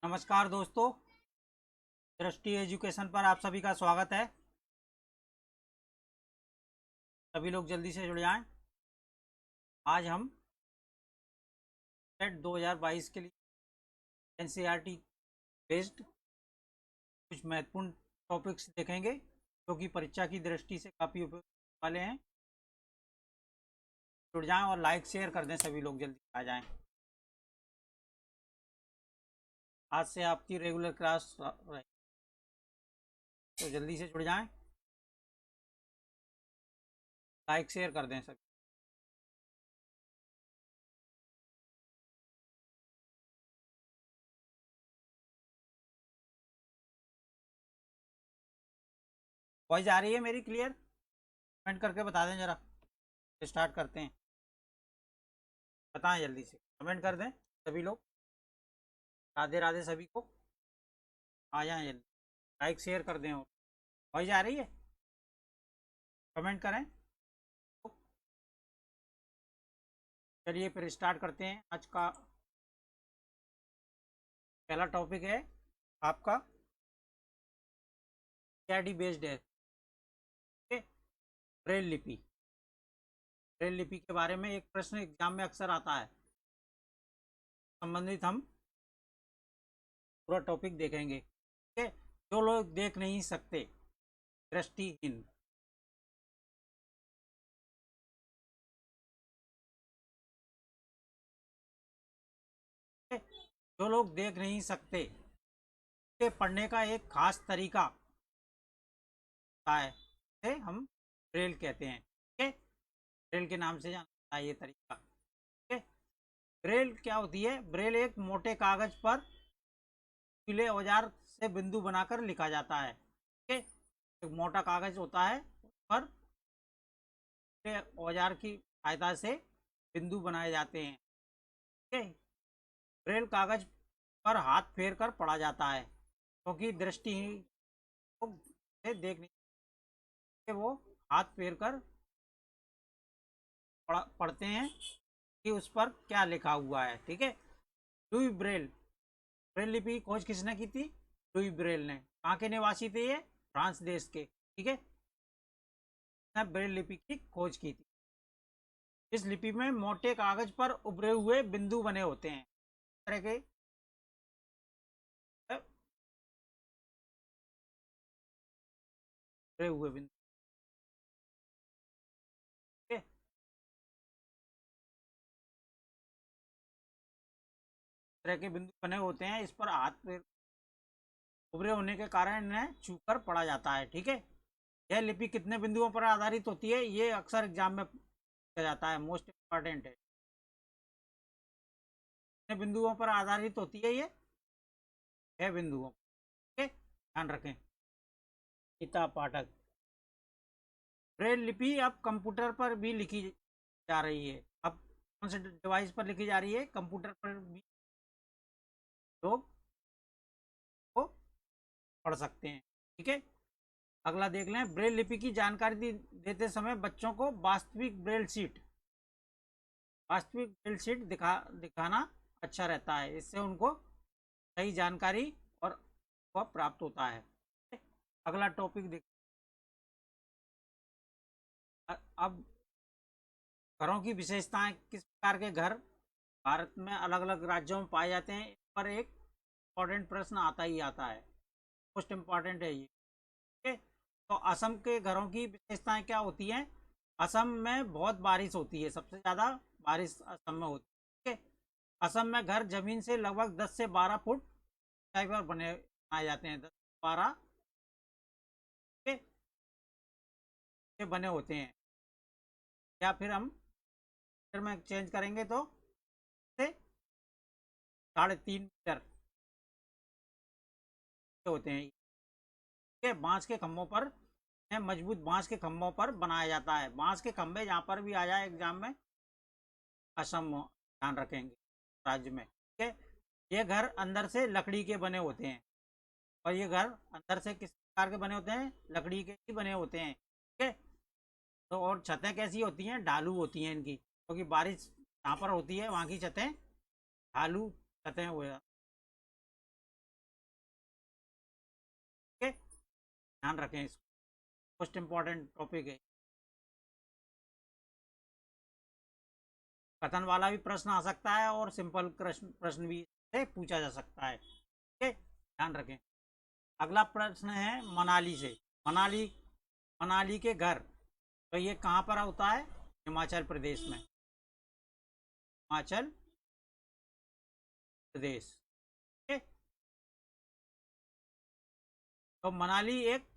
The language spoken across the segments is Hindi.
नमस्कार दोस्तों, दृष्टि एजुकेशन पर आप सभी का स्वागत है। सभी लोग जल्दी से जुड़ जाएं। आज हम टेट 2022 के लिए एनसीईआरटी बेस्ड कुछ महत्वपूर्ण टॉपिक्स देखेंगे जो कि परीक्षा की दृष्टि से काफ़ी उपयोग वाले हैं। जुड़ जाएं और लाइक शेयर कर दें, सभी लोग जल्दी आ जाएं। आज से आपकी रेगुलर क्लास रहेगी, तो जल्दी से जुड़ जाएं, लाइक शेयर कर दें सभी। वॉइस आ रही है मेरी क्लियर? कमेंट करके बता दें जरा। स्टार्ट करते हैं, बताएं जल्दी से, कमेंट कर दें सभी लोग। राधे राधे सभी को, आ जाएं जल्दी, लाइक शेयर कर दें। और वॉइस आ रही है? कमेंट करें। चलिए फिर स्टार्ट करते हैं। आज का पहला टॉपिक है आपका सीआरटी बेस्ड है, ठीक है? ब्रेल लिपि। ब्रेल लिपि के बारे में एक प्रश्न एग्जाम में अक्सर आता है, संबंधित हम पूरा टॉपिक देखेंगे, ठीक है? जो लोग देख नहीं सकते, दृष्टिहीन, ठीक है? जो लोग देख नहीं सकते, उसे पढ़ने का एक खास तरीका होता है, इसे हम ब्रेल कहते हैं, ठीक है? ब्रेल के नाम से जाना जाता है ये तरीका, ठीक है? ब्रेल क्या होती है? ब्रेल एक मोटे कागज पर पीले औजार से बिंदु बनाकर लिखा जाता है, ठीक है? एक मोटा कागज होता है, उस पर पीले औजार की सहायता से बिंदु बनाए जाते हैं, ठीक है? ब्रेल कागज पर हाथ फेर कर पढ़ा जाता है, क्योंकि दृष्टिहीन लोग से देख नहीं सकते, वो हाथ फेर कर पढ़ते हैं कि उस पर क्या लिखा हुआ है, ठीक है? लुई ब्रेल, ब्रेल लिपि की खोज किसने की थी? लुई ब्रेल ने। कहाँ के निवासी थे ये? फ्रांस देश के, ठीक है? ब्रेल लिपि की खोज की थी। इस लिपि में मोटे कागज पर उभरे हुए बिंदु बने होते हैं, तरह के उभरे हुए बिंदु, ठीक है? तरह के बिंदु बने होते हैं, इस पर हाथ पे उभरे होने के कारण इन्हें छूकर पढ़ा जाता है, ठीक है? यह लिपि कितने बिंदुओं पर आधारित होती है? ये अक्सर एग्जाम में पूछा जाता है, मोस्ट इंपॉर्टेंट है। कितने बिंदुओं पर आधारित होती है ये? 6 बिंदुओं, ठीक है? ध्यान रखें। गीता पाठक। ब्रेल लिपि अब कंप्यूटर पर भी लिखी जा रही है। अब कौन से डिवाइस पर लिखी जा रही है? कंप्यूटर पर भी लोग को पढ़ सकते हैं, ठीक है? अगला देख लें। ब्रेल लिपि की जानकारी देते समय बच्चों को वास्तविक ब्रेल शीट दिखाना अच्छा रहता है, इससे उनको सही जानकारी और वह प्राप्त होता है। अगला टॉपिक देख। अब घरों की विशेषताएं, किस प्रकार के घर भारत में अलग अलग राज्यों में पाए जाते हैं, इस पर एक इम्पोर्टेंट प्रश्न आता ही आता है, मोस्ट इम्पॉर्टेंट है ये, ठीक है? तो असम के घरों की विशेषताएं क्या होती हैं? असम में बहुत बारिश होती है, सबसे ज़्यादा बारिश असम में होती है, ठीक है? असम में घर जमीन से लगभग 10 से 12 फुट ऊंचाई पर बनाए जाते हैं, 10 से 12 के बने होते हैं। या फिर हम मीटर में चेंज करेंगे तो से 3.5 मीटर होते हैं, ठीक है? बांस के खंभों पर, मजबूत बांस के खंभों पर बनाया जाता है। बांस के खंभे जहाँ पर भी आ जाए एग्जाम में, असम ध्यान रखेंगे राज्य में, ठीक है? ये घर अंदर से लकड़ी के बने होते हैं, और ये घर अंदर से किस प्रकार के बने होते हैं? लकड़ी के ही बने होते हैं, ठीक है? तो और छतें कैसी होती हैं? ढालू होती हैं इनकी, क्योंकि बारिश जहाँ पर होती है वहाँ की छतें ढालू छतें हुए, ध्यान रखें, इसको मोस्ट इम्पॉर्टेंट टॉपिक है। कथन वाला भी प्रश्न आ सकता है और सिंपल प्रश्न भी से पूछा जा सकता है, ठीक है, ध्यान रखें। अगला प्रश्न है मनाली से। मनाली, मनाली के घर, तो ये कहाँ पर होता है? हिमाचल प्रदेश में, हिमाचल प्रदेश, ठीक है। तो मनाली एक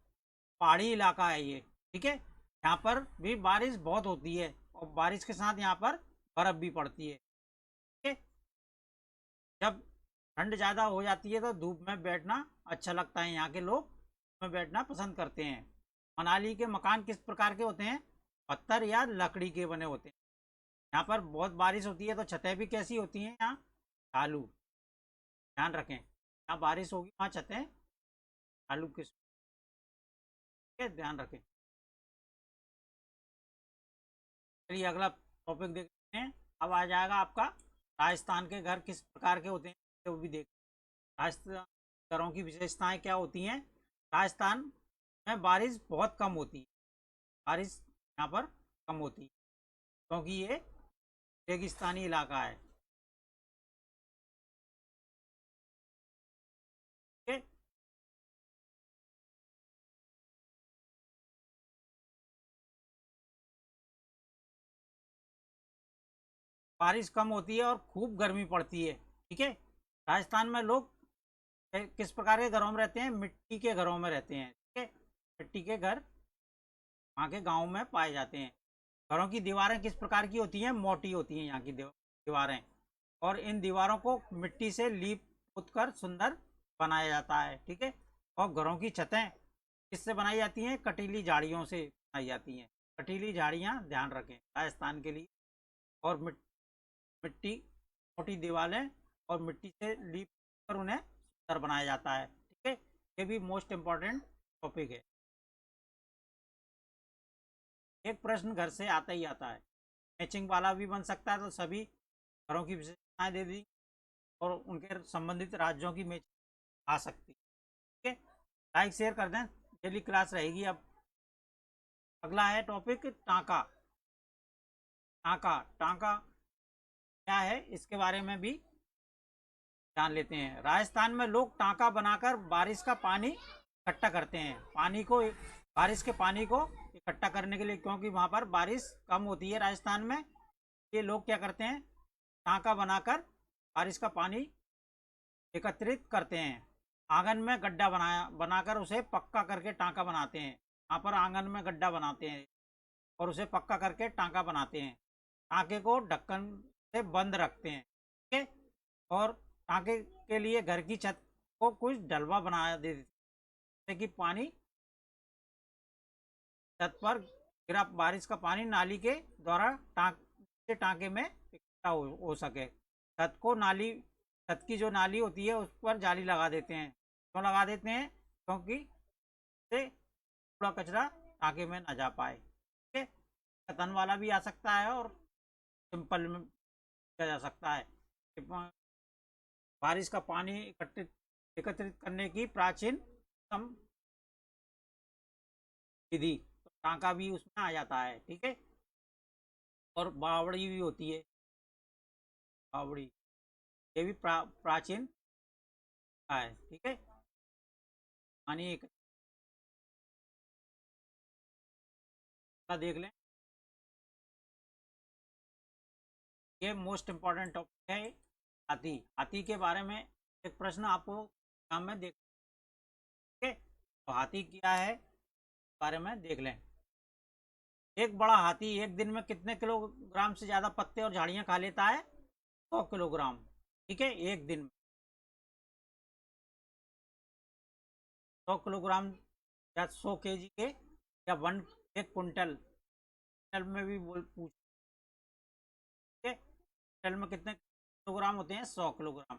पहाड़ी इलाका है ये, ठीक है। यहाँ पर भी बारिश बहुत होती है और बारिश के साथ यहाँ पर बर्फ भी पड़ती है, ठीक है। जब ठंड ज़्यादा हो जाती है तो धूप में बैठना अच्छा लगता है, यहाँ के लोग धूप में बैठना पसंद करते हैं। मनाली के मकान किस प्रकार के होते हैं? पत्थर या लकड़ी के बने होते हैं। यहाँ पर बहुत बारिश होती है तो छतें भी कैसी होती हैं? यहाँ ढालू, ध्यान रखें, यहाँ बारिश होगी वहाँ छतें ढालू किस, ठीक है, ध्यान रखें। चलिए अगला टॉपिक देखते हैं। अब आ जाएगा आपका राजस्थान के घर किस प्रकार के होते हैं, तो भी देख। राजस्थान घरों की विशेषताएं क्या होती हैं? राजस्थान में बारिश बहुत कम होती है, बारिश यहाँ पर कम होती है क्योंकि ये रेगिस्तानी इलाका है, ठीक है। बारिश कम होती है और खूब गर्मी पड़ती है, ठीक है। राजस्थान में लोग किस प्रकार के घरों में रहते हैं? मिट्टी के घरों में रहते हैं, ठीक है। मिट्टी के घर वहाँ के गाँव में पाए जाते हैं। घरों की दीवारें किस प्रकार की होती हैं? मोटी होती हैं यहाँ की दीवारें, और इन दीवारों को मिट्टी से लीप पोत कर सुंदर बनाया जाता है, ठीक है। और घरों की छतें किससे बनाई जाती हैं? कटीली झाड़ियों से बनाई जाती हैं। कटीली झाड़ियाँ ध्यान रखें राजस्थान के लिए। और मिट्टी, मोटी दीवारें और मिट्टी से लीप कर उन्हें सुंदर बनाया जाता है, ठीक है। ये भी मोस्ट इम्पॉर्टेंट टॉपिक है। एक प्रश्न घर से आता ही आता है, मैचिंग वाला भी बन सकता है, तो सभी घरों की विशेषताएं दे दी और उनके संबंधित राज्यों की मैचिंग आ सकती है, ठीक है। लाइक शेयर कर दें, डेली क्लास रहेगी। अब अगला है टॉपिक टाँका। टाँका, टाँका क्या है इसके बारे में भी जान लेते हैं। राजस्थान में लोग टाँका बनाकर बारिश का पानी इकट्ठा करते हैं। पानी को, बारिश के पानी को इकट्ठा करने के लिए, क्योंकि वहाँ पर बारिश कम होती है राजस्थान में, ये लोग क्या करते हैं? टाँका बनाकर बारिश का पानी एकत्रित करते हैं। आंगन में गड्ढा बनाकर उसे पक्का करके टाँका बनाते हैं। यहाँ पर आंगन में गड्ढा बनाते हैं और उसे पक्का करके टाँका बनाते हैं। टाँके को ढक्कन से बंद रखते हैं, ठीक है। और टाँके के लिए घर की छत को कुछ डलवा बना दे देते हैं, जिससे कि पानी छत पर गिरा बारिश का पानी नाली के द्वारा टाँके में इकट्ठा हो सके। छत को नाली, छत की जो नाली होती है उस पर जाली लगा देते हैं। क्यों लगा देते हैं? क्योंकि से कूड़ा कचरा टाँके में ना जा पाए, ठीक है। कथन वाला भी आ सकता है और सिंपल में किया जा सकता है। बारिश का पानी एकत्रित करने की प्राचीन विधि, तो टाँका भी उसमें आ जाता है, ठीक है। और बावड़ी भी होती है, बावड़ी, ये भी प्राचीन है, ठीक है। पानी एक देख लें, ये मोस्ट इम्पोर्टेंट टॉपिक है। हाथी, हाथी के बारे में एक प्रश्न आपको एग्जाम में देख, ठीक है। तो हाथी क्या है बारे में देख लें। एक बड़ा हाथी एक दिन में कितने किलोग्राम से ज़्यादा पत्ते और झाड़ियाँ खा लेता है? 100 किलोग्राम, ठीक है, एक दिन में 100 किलोग्राम, या 100 केजी के, या वन, एक कुंटल, कुंटल में भी बोल पूछ, ठीक है। कुंटल में कितने किलोग्राम होते हैं? 100 किलोग्राम।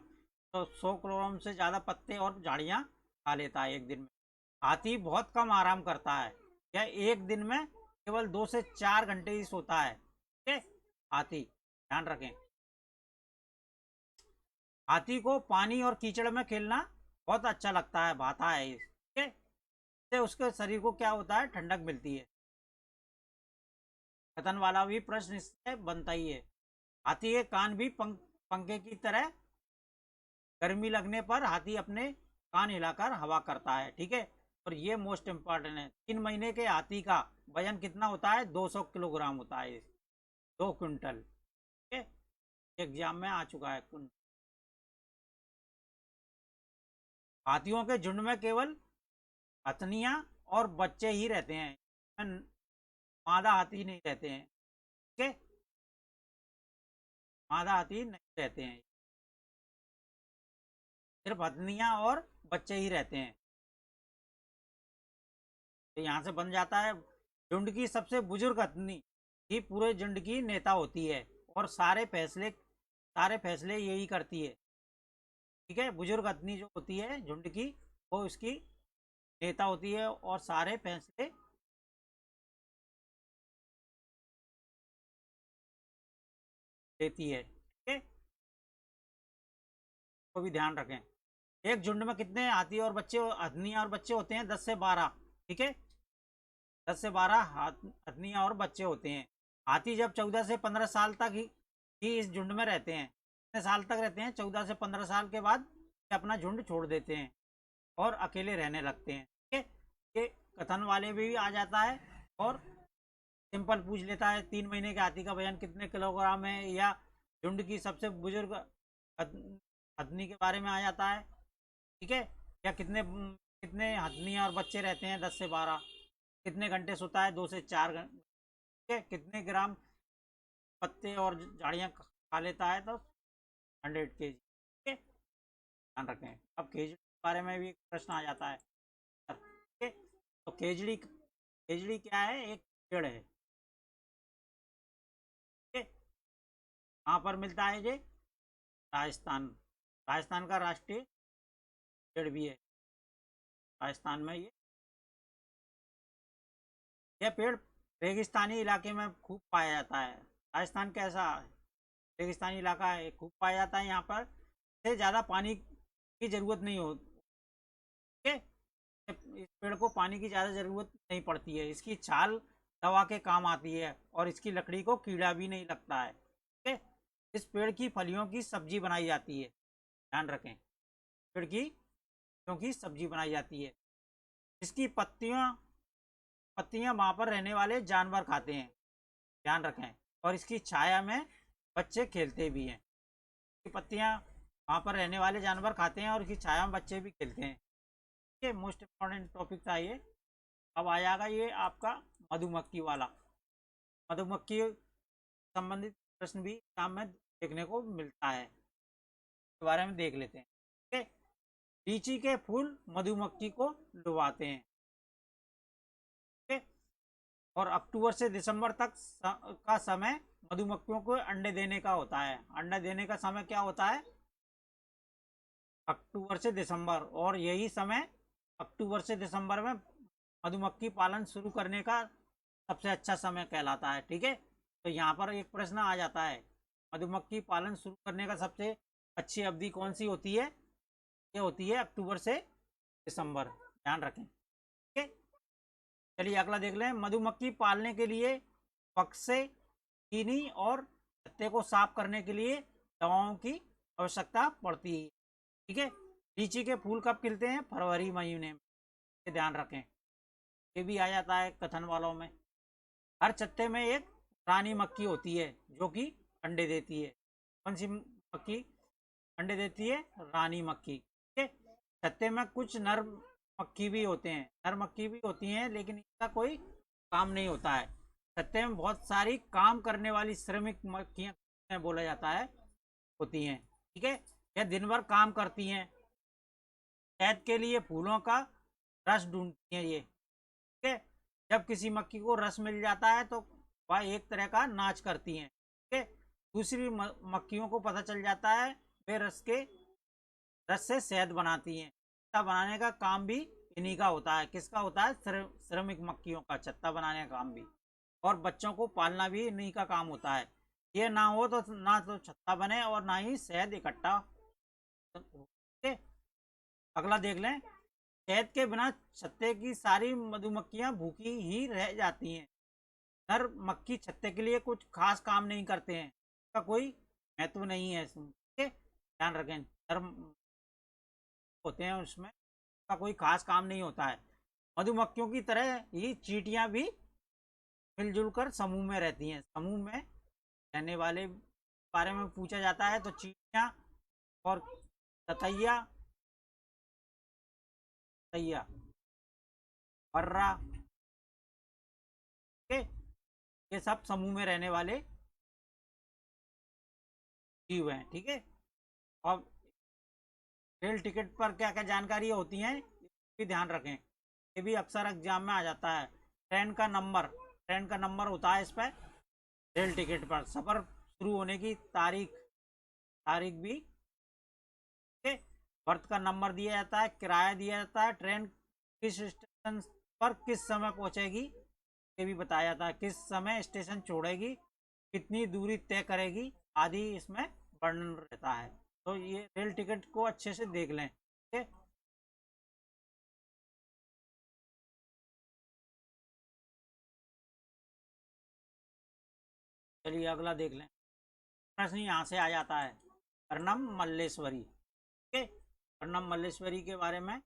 तो 100 किलोग्राम से ज़्यादा पत्ते और झाड़ियाँ खा लेता है एक दिन में। हाथी बहुत कम आराम करता है, यह एक दिन में केवल 2 से 4 घंटे ही सोता है, ठीक है। हाथी, ध्यान रखें। हाथी को पानी और कीचड़ में खेलना बहुत अच्छा लगता है, भाता है, ठीक है। इससे उसके शरीर को क्या होता है, ठंडक मिलती है। कथन वाला भी प्रश्न इससे बनता ही है। हाथी के कान भी पंखे की तरह, गर्मी लगने पर हाथी अपने कान हिलाकर हवा करता है, ठीक है। और ये मोस्ट इंपॉर्टेंट है, 3 महीने के हाथी का वजन कितना होता है, 200 किलोग्राम होता है, 2 क्विंटल, ठीक है। एग्जाम में आ चुका है कुंटल। हाथियों के झुंड में केवल हथनियां और बच्चे ही रहते हैं, मादा हाथी नहीं रहते हैं, ठीक है। मादा हाथी नहीं रहते हैं, सिर्फ हथनियां और बच्चे ही रहते हैं। तो यहाँ से बन जाता है, झुंड की सबसे बुजुर्ग हथनी ही पूरे झुंड की नेता होती है और सारे फैसले यही करती है, ठीक है। बुजुर्ग हथनी जो होती है झुंड की, वो इसकी नेता होती है और सारे फैसले लेती है, ठीक है। को भी ध्यान रखें। एक झुंड में कितने हाथी और बच्चे, हथनियां और बच्चे होते हैं, 10 से 12, ठीक है। 10 से 12 हथनियां और बच्चे होते हैं। हाथी जब 14 से 15 साल तक ही इस झुंड में रहते हैं। कितने साल तक रहते हैं, 14 से 15 साल के बाद ये अपना झुंड छोड़ देते हैं और अकेले रहने लगते हैं, ठीक है। ये कथन वाले भी आ जाता है और सिंपल पूछ लेता है, 3 महीने के हाथी का वजन कितने किलोग्राम है, या झुंड की सबसे बुजुर्ग हथनी के बारे में आ जाता है, ठीक है। या कितने कितने हथनियां और बच्चे रहते हैं, 10 से 12, कितने घंटे सोता है, 2 से 4 घंटे, ठीक है। कितने ग्राम पत्ते और झाड़ियाँ खा लेता है, तो 100 kg, ठीक है। ध्यान रखें। अब केजड़ी के बारे में भी एक प्रश्न आ जाता है, ठीक है। तो केजड़ी केजड़ी क्या है, एक पेड़ है, ठीक है। कहाँ पर मिलता है ये, राजस्थान, राजस्थान का राष्ट्रीय पेड़ भी है, राजस्थान में यह पेड़ रेगिस्तानी इलाके में खूब पाया जाता है। राजस्थान कैसा रेगिस्तानी इलाका है, खूब पाया जाता है। यहाँ पर से ज़्यादा पानी की ज़रूरत नहीं होती, ठीक है। इस पेड़ को पानी की ज़्यादा ज़रूरत नहीं पड़ती है। इसकी छाल दवा के काम आती है और इसकी लकड़ी को कीड़ा भी नहीं लगता है, ठीक है। इस पेड़ की फलियों की सब्जी बनाई जाती है, ध्यान रखें। पेड़ की फलियों की सब्जी बनाई जाती है। इसकी पत्तियाँ पत्तियाँ वहाँ पर रहने वाले जानवर खाते हैं, ध्यान रखें। और इसकी छाया में बच्चे खेलते भी हैं। इसकी पत्तियाँ वहाँ पर रहने वाले जानवर खाते हैं और इसकी छाया में बच्चे भी खेलते हैं। ये मोस्ट इम्पॉर्टेंट टॉपिक था ये। अब आ जाएगा ये आपका मधुमक्खी वाला। मधुमक्खी संबंधित प्रश्न भी एग्जाम में देखने को मिलता है, इसके बारे में देख लेते हैं, ठीक है। लीची के फूल मधुमक्खी को लुभाते हैं, ठीक है। और अक्टूबर से दिसंबर तक का समय मधुमक्खियों को अंडे देने का होता है। अंडे देने का समय क्या होता है, अक्टूबर से दिसंबर। और यही समय अक्टूबर से दिसंबर में मधुमक्खी पालन शुरू करने का सबसे अच्छा समय कहलाता है, ठीक है। तो यहाँ पर एक प्रश्न आ जाता है, मधुमक्खी पालन शुरू करने का सबसे अच्छी अवधि कौन सी होती है, ये होती है अक्टूबर से दिसंबर, ध्यान रखें, ठीक है। चलिए अगला देख लें। मधुमक्खी पालने के लिए बक्से, चीनी और छत्ते को साफ करने के लिए दवाओं की आवश्यकता पड़ती है, ठीक है। लीची के फूल कब खिलते हैं, फरवरी महीने में, ये ध्यान रखें। ये भी आ जाता है कथन वालों में। हर छत्ते में एक रानी मक्खी होती है जो कि अंडे देती है। कौन सी मक्खी अंडे देती है, रानी मक्खी, ठीक है। छत्ते में कुछ नर मक्खी भी होते हैं, नर मक्खी भी होती हैं, लेकिन इनका कोई काम नहीं होता है। छत्ते में बहुत सारी काम करने वाली श्रमिक मक्खियां बोला जाता है, होती हैं, ठीक है। यह दिन भर काम करती हैं। शहद के लिए फूलों का रस ढूंढती हैं ये, ठीक है। जब किसी मक्खी को रस मिल जाता है तो वह एक तरह का नाच करती हैं, ठीक है। दूसरी मक्खियों को पता चल जाता है, वे रस से शहद बनाती हैं। छत्ता बनाने का काम भी इन्हीं का होता है। किसका होता है, श्रमिक मक्खियों का छत्ता बनाने का काम भी। और बच्चों को पालना भी इन्हीं का काम होता है। ये ना हो तो ना तो छत्ता बने और ना ही शहद इकट्ठा, ठीक है। अगला देख लें। शहद के बिना छत्ते की सारी मधुमक्खियां भूखी ही रह जाती हैं। नर मक्खी छत्ते के लिए कुछ खास काम नहीं करते हैं, इसका कोई महत्व नहीं है इसमें, ठीक है, ध्यान रखें। नर होते हैं उसमें का कोई खास काम नहीं होता है। मधुमक्खियों की तरह ही चींटियां भी मिलजुल कर समूह में रहती हैं। समूह में रहने वाले बारे में पूछा जाता है तो चींटियां और ततैया, तैया, पर्रा के, ये सब समूह में रहने वाले जीव हैं, ठीक है। अब रेल टिकट पर क्या क्या जानकारी होती हैं भी ध्यान रखें, ये भी अक्सर एग्जाम में आ जाता है। ट्रेन का नंबर होता है इस पर, रेल टिकट पर सफ़र शुरू होने की तारीख, तारीख भी, ठीक है। बर्थ का नंबर दिया जाता है, किराया दिया जाता है, ट्रेन किस स्टेशन पर किस समय पहुंचेगी ये भी बताया जाता है, किस समय स्टेशन छोड़ेगी, कितनी दूरी तय करेगी आदि इसमें वर्णन रहता है। तो ये रेल टिकट को अच्छे से देख लें, ठीक है। चलिए अगला देख लें। प्रश्न यहाँ से आ जाता है, कर्णम मल्लेश्वरी, ठीक है। कर्णम मल्लेश्वरी के बारे में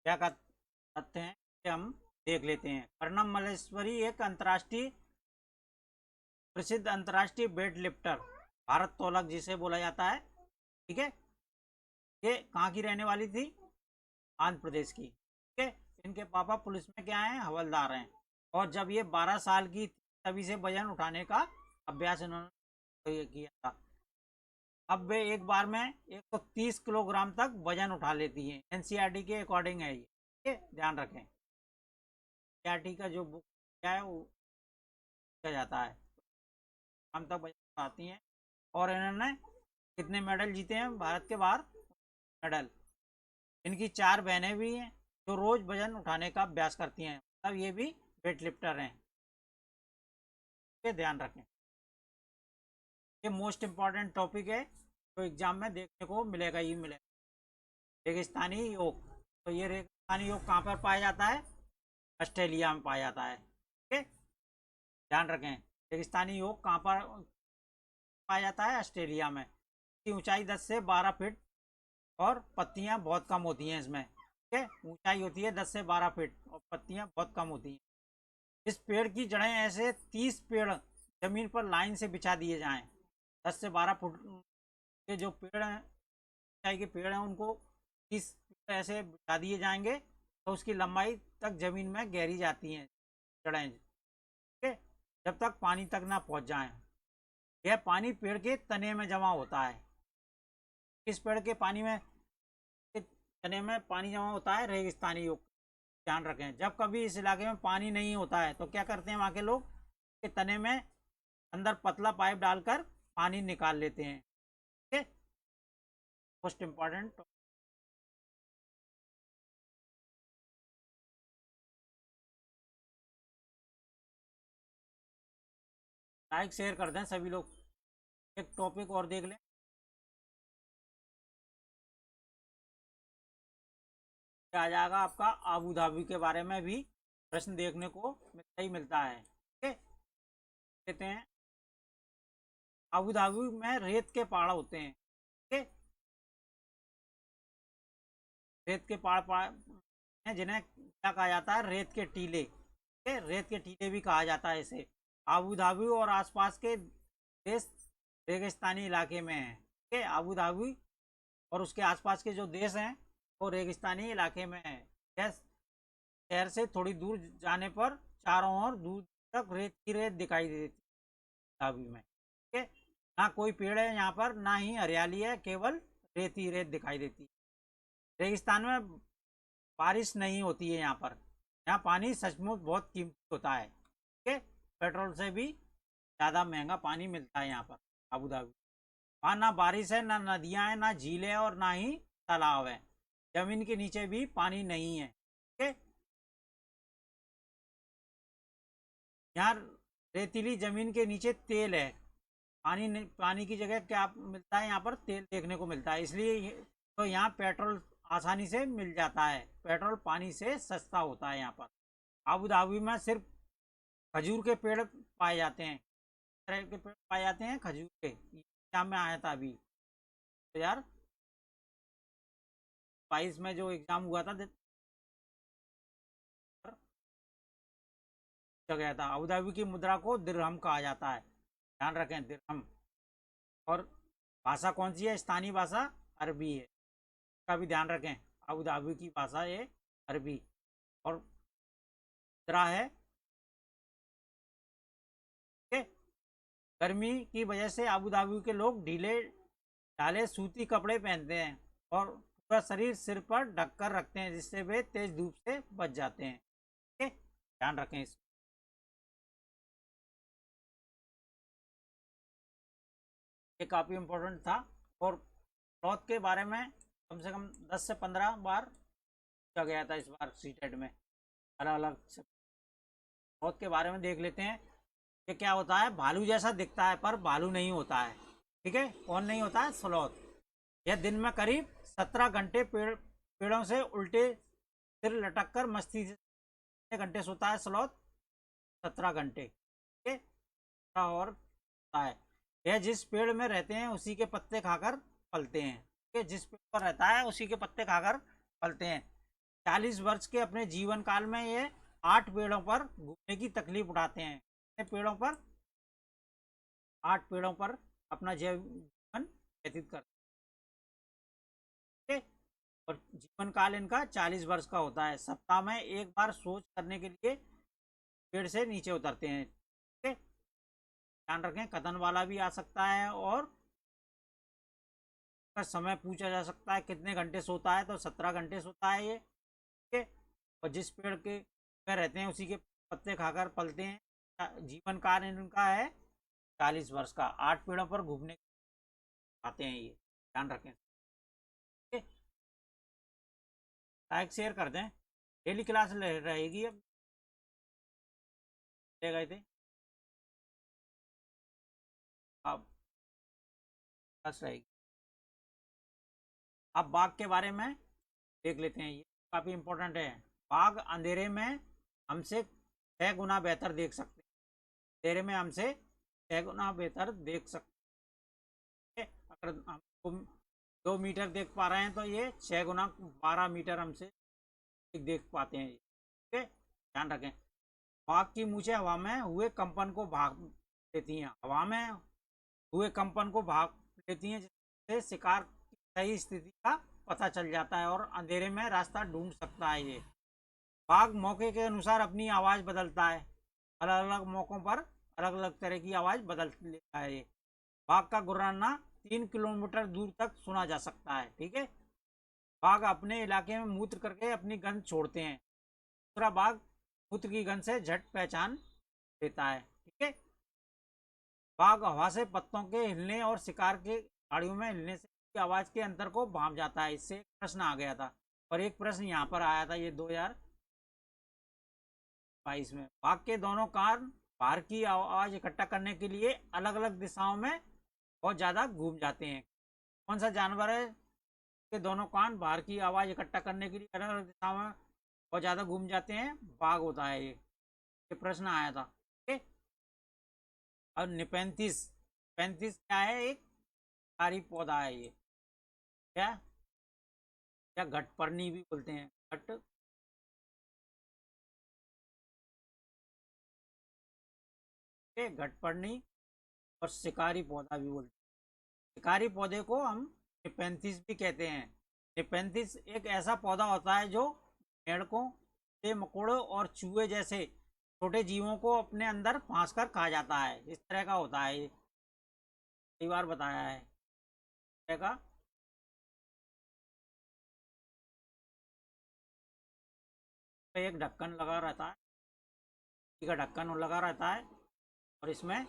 क्या कहते हैं कि हम देख लेते हैं। कर्णम मल्लेश्वरी एक अंतर्राष्ट्रीय प्रसिद्ध अंतर्राष्ट्रीय वेट लिफ्टर, भारत्तोलक जिसे बोला जाता है, ठीक है। ये कहाँ की रहने वाली थी, आंध्र प्रदेश की, ठीक है। इनके पापा पुलिस में क्या हैं, हवलदार हैं। और जब ये 12 साल की थी तभी से वजन उठाने का अभ्यास इन्होंने किया था। अब वे एक बार में 130 किलोग्राम तक वजन उठा लेती हैं। एनसीईआरटी के अकॉर्डिंग है ये, ठीक है, ध्यान रखें। एनसीईआरटी का जो बुक क्या है वो किया जाता है, हम तक वजन उठाती हैं। और इन्होंने कितने मेडल जीते हैं भारत के बाहर, मेडल। इनकी 4 बहनें भी हैं जो रोज वजन उठाने का अभ्यास करती हैं, मतलब ये भी वेट लिफ्टर हैं, ये ध्यान रखें। ये मोस्ट इम्पॉर्टेंट टॉपिक है तो एग्जाम में देखने को मिलेगा ही मिलेगा। रेगिस्तानी योग, तो ये रेगिस्तानी योग कहाँ पर पाया जाता है, ऑस्ट्रेलिया में पाया जाता है, ठीक है, ध्यान रखें। रेगिस्तानी योग कहाँ पर पाया जाता है, ऑस्ट्रेलिया में। इसकी ऊंचाई 10 से 12 फीट और पत्तियां बहुत कम होती हैं इसमें, ठीक है। ऊंचाई होती है 10 से 12 फीट और पत्तियां बहुत कम होती हैं। इस पेड़ की जड़ें ऐसे 30 पेड़ जमीन पर लाइन से बिछा दिए जाएं। 10 से 12 फुट के जो पेड़ हैं, ऊंचाई के पेड़ हैं, उनको 30 ऐसे बिछा दिए जाएंगे तो उसकी लंबाई तक जमीन में गहरी जाती हैं जड़ें, ठीक है, जब तक पानी तक ना पहुंच जाए। यह पानी पेड़ के तने में जमा होता है। किस पेड़ के पानी में, के तने में पानी जमा होता है, रेगिस्तानी योग, ध्यान रखें। जब कभी इस इलाके में पानी नहीं होता है तो क्या करते हैं वहाँ के लोग, के तने में अंदर पतला पाइप डालकर पानी निकाल लेते हैं, ठीक है। मोस्ट इम्पॉर्टेंट, लाइक शेयर कर दें सभी लोग। एक टॉपिक और देख लें, आ जाएगा आपका आबू धाबी के बारे में भी प्रश्न देखने को मिलता ही मिलता है, ठीक है। कहते हैं आबू धाबी में रेत के पहाड़ होते हैं, ठीक है। रेत के पहाड़ हैं जिन्हें क्या कहा जाता है, रेत के टीले, ठीक है, रेत के टीले भी कहा जाता है इसे। आबू धाबी और आसपास के देश रेगिस्तानी इलाके में है, ठीक है। आबू धाबी और उसके आसपास के जो देश हैं वो रेगिस्तानी इलाके में है। यह शहर से थोड़ी दूर जाने पर चारों ओर दूर तक रेत की रेत दिखाई देती है धाबी में, ठीक है। ना कोई पेड़ है यहाँ पर, ना ही हरियाली है, केवल रेत ही रेत दिखाई देती है। रेगिस्तान में बारिश नहीं होती है यहाँ पर। यहाँ पानी सचमुच बहुत कीमती होता है, ठीक है। पेट्रोल से भी ज़्यादा महंगा पानी मिलता है यहाँ पर अबू धाबी। वहाँ ना बारिश है, ना नदियाँ हैं, ना झीलें हैं और ना ही तालाब है। जमीन के नीचे भी पानी नहीं है, ठीक है। यहाँ रेतीली जमीन के नीचे तेल है, पानी नहीं, पानी की जगह क्या मिलता है यहाँ पर, तेल देखने को मिलता है, इसलिए तो यहाँ पेट्रोल आसानी से मिल जाता है। पेट्रोल पानी से सस्ता होता है यहाँ पर। अबू धाबी में सिर्फ खजूर के पेड़ पाए जाते हैं। तरह के पेड़ पाए जाते हैं खजूर के। एग्जाम में आया था अभी तो यार 22 में जो एग्जाम हुआ था गया था। अबू धाबी की मुद्रा को दिरहम कहा जाता है, ध्यान रखें दिरहम। और भाषा कौन सी है? स्थानीय भाषा अरबी है, इसका भी ध्यान रखें। अबू धाबी की भाषा है अरबी। और मुद्रा है, ठीक है। गर्मी की वजह से अबू धाबी के लोग ढीले ढाले सूती कपड़े पहनते हैं और पूरा शरीर सिर पर ढककर रखते हैं, जिससे वे तेज धूप से बच जाते हैं, ठीक है। ध्यान रखें इसको। ये काफ़ी इम्पोर्टेंट था। और क्लॉथ के बारे में कम से कम 10 से 15 बार पूछा गया था इस बार सीटेट में, अलग अलग क्लॉथ के बारे में देख लेते हैं। ये क्या होता है? भालू जैसा दिखता है पर भालू नहीं होता है, ठीक है। कौन नहीं होता है? स्लॉथ। यह दिन में करीब 17 घंटे पेड़ों से उल्टे सिर लटक कर मस्ती से कितने घंटे सोता है स्लॉथ? 17 घंटे, ठीक है। और होता है, यह जिस पेड़ में रहते हैं उसी के पत्ते खाकर पलते हैं, ठीक है। जिस पेड़ पर रहता है उसी के पत्ते खाकर पलते हैं। 40 वर्ष के अपने जीवन काल में ये 8 पेड़ों पर घूमने की तकलीफ उठाते हैं। कितने पेड़ों पर? 8 पेड़ों पर अपना जीवन व्यतीत करते हैं, और जीवन काल इनका 40 वर्ष का होता है। सप्ताह में एक बार शौच करने के लिए पेड़ से नीचे उतरते हैं, ठीक है। ध्यान रखें, कथन वाला भी आ सकता है और का समय पूछा जा सकता है कितने घंटे सोता है, तो 17 घंटे सोता है ये, ठीक है। और जिस पेड़ के पे रहते हैं उसी के पत्ते खाकर पलते हैं। जीवन काल इनका है 40 वर्ष का। 8 पेड़ों पर घूमने आते हैं ये, ध्यान रखें, ठीक है। लाइक शेयर कर दें। डेली क्लास रहेगी अब, ले गए थे अब क्लास रहेगी। अब बाघ के बारे में देख लेते हैं, ये काफ़ी इंपॉर्टेंट है। बाघ अंधेरे में हमसे 6 गुना बेहतर देख सकते हैं। अंधेरे में हमसे 6 गुना बेहतर देख सकते हैं। अगर हम 2 मीटर देख पा रहे हैं तो ये 6 गुना 12 मीटर हमसे देख पाते हैं, ठीक है। ध्यान रखें। बाघ की मूछें हवा में हुए कंपन को भाग लेती हैं। हवा में हुए कंपन को भाग लेती हैं, जिससे शिकार की सही स्थिति का पता चल जाता है और अंधेरे में रास्ता ढूंढ सकता है ये। बाघ मौके के अनुसार अपनी आवाज़ बदलता है। अलग अलग मौक़ों पर अलग अलग तरह की आवाज़ बदल लेता है ये। बाघ का गुर्राना 3 किलोमीटर दूर तक सुना जा सकता है, ठीक है। बाघ अपने इलाके में मूत्र करके अपनी गंध छोड़ते हैं। दूसरा बाघ मूत्र की गंध से झट पहचान लेता है, ठीक है। बाघ हवा से पत्तों के हिलने और शिकार के गाड़ियों में हिलने से की आवाज के अंतर को भांप जाता है। इससे एक प्रश्न आ गया था, और एक प्रश्न यहाँ पर आया था ये 2022 में। बाघ के दोनों कान बाहर की आवाज इकट्ठा करने के लिए अलग अलग दिशाओं में बहुत ज्यादा घूम जाते हैं। कौन सा जानवर है के दोनों कान बाहर की आवाज इकट्ठा करने के लिए अलग अलग दिशाओं में बहुत ज्यादा घूम जाते हैं? बाघ होता है ये प्रश्न आया था, ठीक है। और निपेंथिस, पेंथिस क्या है? एक सारी पौधा है ये, क्या या घटपर्णी भी बोलते हैं, घट के घटपर्णी। और शिकारी पौधा भी बोलते हैं। शिकारी पौधे को हम निपेंथिस भी कहते हैं। निपेंथिस एक ऐसा पौधा होता है जो मेंढकों से मकोड़ों और चूहे जैसे छोटे जीवों को अपने अंदर फांस कर खा जाता है। इस तरह का होता है ये, कई बार बताया है इस तरह का। एक ढक्कन लगा रहता है, इसी का ढक्कन लगा रहता है, और इसमें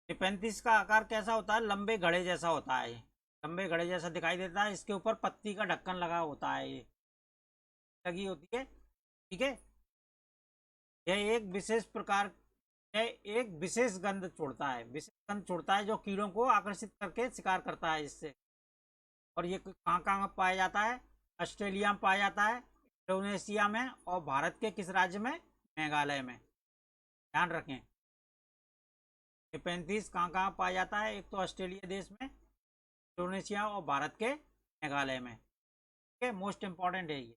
निपेंथिस का आकार कैसा होता है? लंबे घड़े जैसा होता है, लंबे घड़े जैसा दिखाई देता है। इसके ऊपर पत्ती का ढक्कन लगा होता है, ये लगी होती है, ठीक है। यह एक विशेष प्रकार यह एक विशेष गंध छोड़ता है, विशेष गंध छोड़ता है जो कीड़ों को आकर्षित करके शिकार करता है इससे। और ये कहाँ कहाँ पाया जाता है? ऑस्ट्रेलिया में पाया जाता है, इंडोनेशिया में, और भारत के किस राज्य में? मेघालय में। ध्यान रखें, ये 35 कहाँ कहाँ पाया जाता है? एक तो ऑस्ट्रेलिया देश में, इंडोनेशिया और भारत के मेघालय में। ठीक है, मोस्ट इंपॉर्टेंट है ये।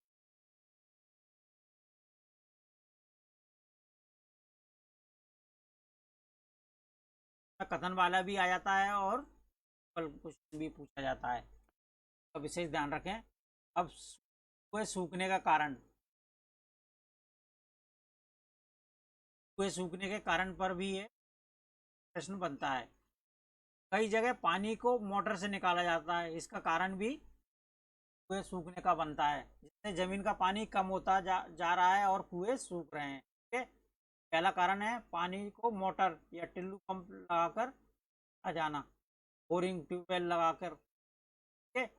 कथन वाला भी आ जाता है और कुछ भी पूछा जाता है, तो विशेष ध्यान रखें। अब सूखने का कारण, सूखने के कारण पर भी ये प्रश्न बनता है। कई जगह पानी को मोटर से निकाला जाता है, इसका कारण भी कुएं सूखने का बनता है, जिससे जमीन का पानी कम होता जा रहा है और कुएं सूख रहे हैं। ठीक है, पहला कारण है पानी को मोटर या टिल्लू पंप लगाकर आ जाना, बोरिंग ट्यूबवेल लगाकर। ठीक है,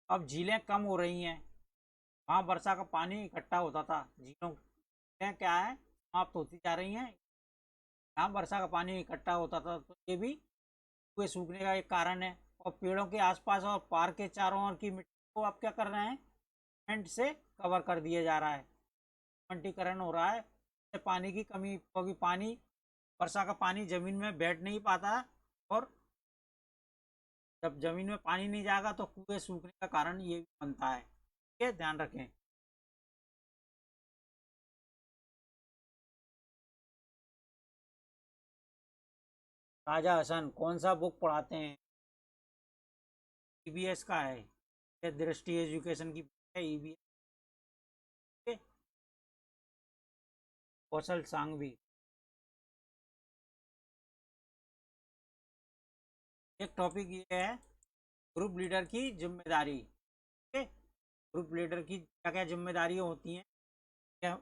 अब झीलें कम हो रही हैं, वहाँ वर्षा का पानी इकट्ठा होता था, झीलों क्या है, समाप्त होती जा रही हैं, यहाँ वर्षा का पानी इकट्ठा होता था, तो ये भी कुएं सूखने का एक कारण है। और पेड़ों के आसपास और पार्क के चारों ओर की मिट्टी को आप क्या कर रहे हैं? सीमेंट से कवर कर दिया जा रहा है, सीमेंटीकरण हो रहा है, इससे पानी की कमी होगी। पानी, वर्षा का पानी जमीन में बैठ नहीं पाता, और जब जमीन में पानी नहीं जाएगा तो कुएं सूखने का कारण ये भी बनता है। ठीक है, ध्यान रखें। राजा हसन कौन सा बुक पढ़ाते हैं? ईबीएस का है, ये दृष्टि एजुकेशन की है, ईबीएस। कौशल सांघवी। एक टॉपिक ये है, ग्रुप लीडर की जिम्मेदारी। ठीक है, ग्रुप लीडर की क्या क्या जिम्मेदारियां होती हैं, क्या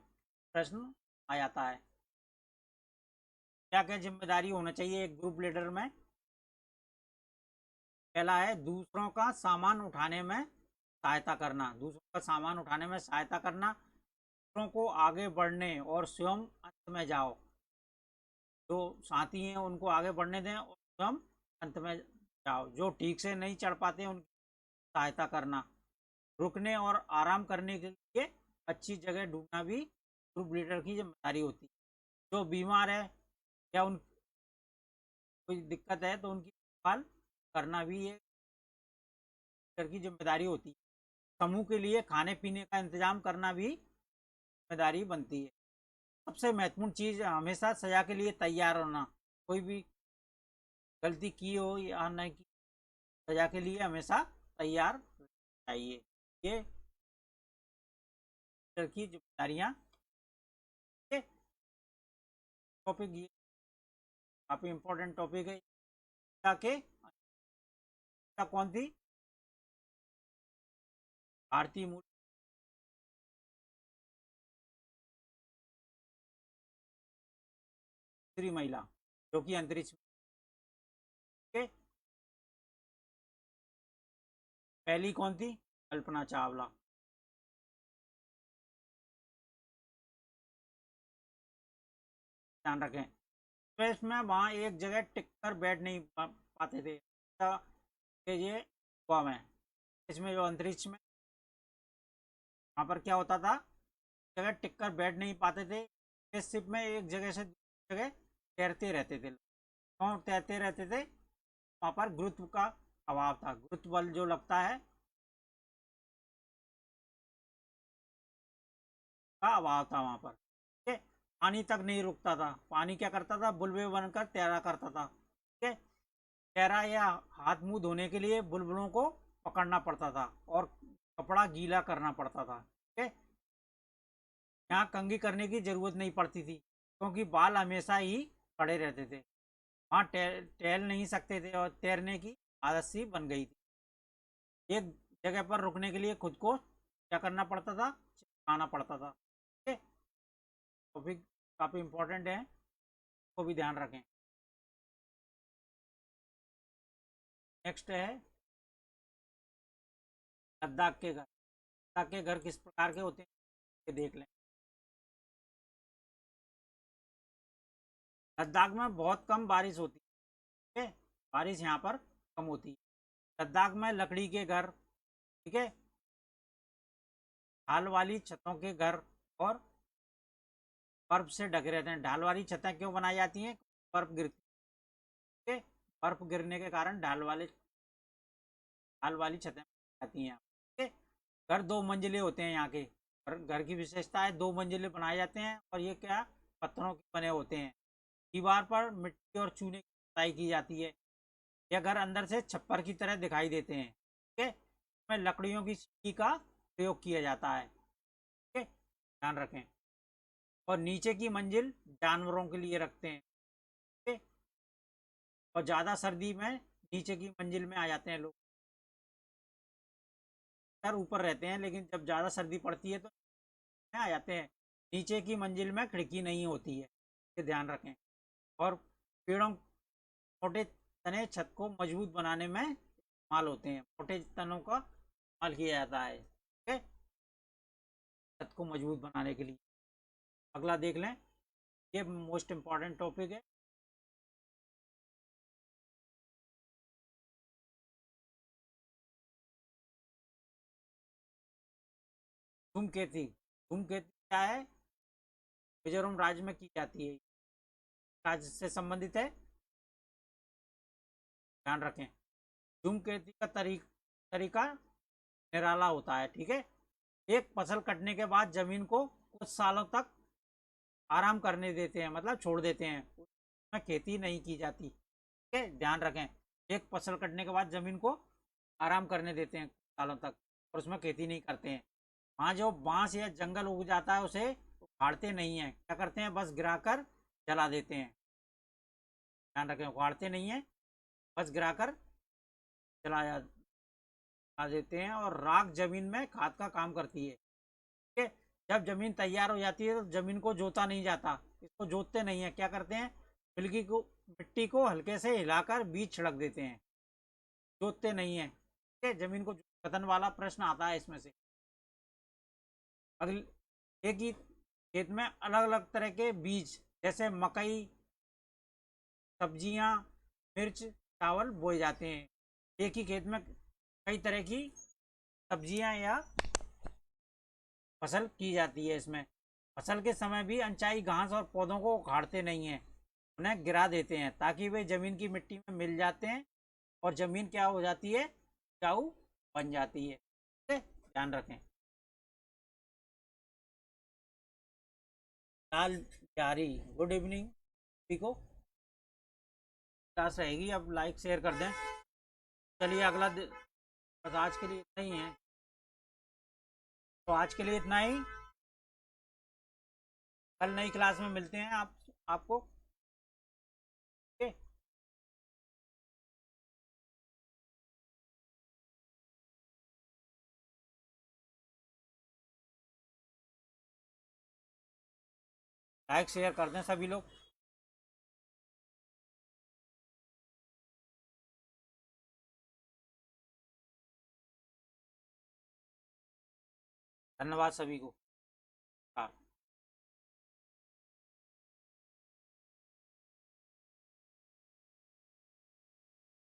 प्रश्न आ जाता है। क्या क्या जिम्मेदारी होना चाहिए एक ग्रुप लीडर में? पहला है दूसरों का सामान उठाने में सहायता करना, दूसरों का सामान उठाने में सहायता करना, दूसरों को आगे बढ़ने और स्वयं अंत में जाओ, जो साथी हैं उनको आगे बढ़ने दें और स्वयं अंत में जाओ, जो ठीक से नहीं चढ़ पाते उनकी सहायता करना, रुकने और आराम करने के लिए अच्छी जगह ढूंढना भी ग्रुप लीडर की जिम्मेदारी होती है। जो बीमार है या उन कोई दिक्कत है तो उनकी देखभाल करना भी ये लीडर की जिम्मेदारी होती है। समूह के लिए खाने पीने का इंतजाम करना भी जिम्मेदारी बनती है। सबसे महत्वपूर्ण चीज़ हमेशा सजा के लिए तैयार होना, कोई भी गलती की हो या नहीं की, सजा के लिए हमेशा तैयार चाहिए। ये लीडर की जिम्मेदारियाँ। टॉपिक ये काफ़ी इम्पोर्टेंट टॉपिक है। के कौन थी? भारतीय मूल दूसरी महिला जो कि अंतरिक्ष के, पहली कौन थी? कल्पना चावला। ध्यान रखें, स्पेस में वहाँ एक जगह टिक कर बैठ नहीं पाते थे, ये हुआ में, इसमें जो अंतरिक्ष में, वहाँ पर क्या होता था, जगह टिक कर बैठ नहीं पाते थे, इस शिप में एक जगह से दूसरी जगह तैरते रहते थे। कौन तैरते रहते थे? वहाँ पर गुरुत्व का अभाव था, गुरुत्व बल जो लगता है का अभाव था वहाँ पर। ठीक है, पानी तक नहीं रुकता था, पानी क्या करता था, बुलबुले बनकर तैरा करता था। ठीक है, तैरा या हाथ मुंह धोने के लिए बुलबुलों को पकड़ना पड़ता था और कपड़ा गीला करना पड़ता था। ठीक है, यहाँ कंघी करने की जरूरत नहीं पड़ती थी, क्योंकि बाल हमेशा ही खड़े रहते थे, वहाँ टहल नहीं सकते थे और तैरने की आदत सी बन गई थी। एक जगह पर रुकने के लिए खुद को क्या करना पड़ता था, चिपकाना पड़ता था। ठीक है, टॉपिक काफ़ी इंपॉर्टेंट है, को भी ध्यान रखें। नेक्स्ट है लद्दाख के घर। लद्दाख के घर किस प्रकार के होते हैं ये देख लें। लद्दाख में बहुत कम बारिश होती है, बारिश यहाँ पर कम होती है। लद्दाख में लकड़ी के घर, ठीक है, ढाल वाली छतों के घर और बर्फ से ढके रहते हैं। ढाल वाली छतें क्यों बनाई जाती हैं? बर्फ गिरती है, बर्फ गिरने के कारण ढाल वाली छतें आती हैं, ठीक है। घर दो मंजिले होते हैं यहाँ के, और घर की विशेषता है दो मंजिले बनाए जाते हैं, और ये क्या, पत्थरों के बने होते हैं। दीवार पर मिट्टी और चूने की पुताई की जाती है। यह घर अंदर से छप्पर की तरह दिखाई देते हैं, ठीक है। इसमें लकड़ियों की सीढ़ी का प्रयोग किया जाता है, ठीक है, ध्यान रखें। और नीचे की मंजिल जानवरों के लिए रखते हैं, ठीक है। और ज़्यादा सर्दी में नीचे की मंजिल में आ जाते हैं लोग। सर ऊपर रहते हैं, लेकिन जब ज़्यादा सर्दी पड़ती है तो आ जाते हैं। नीचे की मंजिल में खिड़की नहीं होती है, ये ध्यान रखें। और पेड़ों मोटे तने छत को मजबूत बनाने में इस्तेमाल होते हैं, मोटे तनों का इस्तेमाल किया जाता है, ठीक है, छत को मजबूत बनाने के लिए। अगला देख लें, ये मोस्ट इम्पॉर्टेंट टॉपिक है। धूमकेतु। धूमकेतु क्या है? मिजोरम राज्य में की जाती है, राज्य से संबंधित है, ध्यान रखें। धूमकेतु का तरीका निराला होता है, ठीक है। एक फसल कटने के बाद जमीन को कुछ सालों तक आराम करने देते हैं, मतलब छोड़ देते हैं, उसमें खेती नहीं की जाती, ठीक है, ध्यान रखें। एक फसल कटने के बाद जमीन को आराम करने देते हैं सालों तक, और उसमें खेती नहीं करते हैं। वहाँ जो बांस या जंगल उग जाता है उसे उखाड़ते नहीं हैं, क्या करते हैं, बस गिराकर जला देते हैं, ध्यान रखें, उखाड़ते नहीं हैं, बस गिराकर जला देते हैं। और राख जमीन में खाद का काम करती है, ठीक है। जब जमीन तैयार हो जाती है तो जमीन को जोता नहीं जाता, इसको जोतते नहीं है, क्या करते हैं, मिट्टी को हल्के से हिलाकर बीज छिड़क देते हैं, जोतते नहीं है, ठीक है। जमीन को कथन वाला प्रश्न आता है इसमें से। अगली, एक ही खेत में अलग अलग तरह के बीज, जैसे मकई, सब्जियां, मिर्च, चावल बोए जाते हैं। एक ही खेत में कई तरह की सब्जियां या फसल की जाती है। इसमें फसल के समय भी अनचाही घास और पौधों को उखाड़ते नहीं हैं, उन्हें गिरा देते हैं, ताकि वे जमीन की मिट्टी में मिल जाते हैं और जमीन क्या हो जाती है, उपजाऊ बन जाती है, ठीक है, ध्यान रखें। लाल प्यारी, गुड इवनिंग सभी को। क्लास रहेगी, अब लाइक शेयर कर दें। चलिए बस आज के लिए इतना ही है, तो आज के लिए इतना ही। कल नई क्लास में मिलते हैं आपको, ओके। लाइक शेयर कर दें सभी लोग। धन्यवाद सभी को।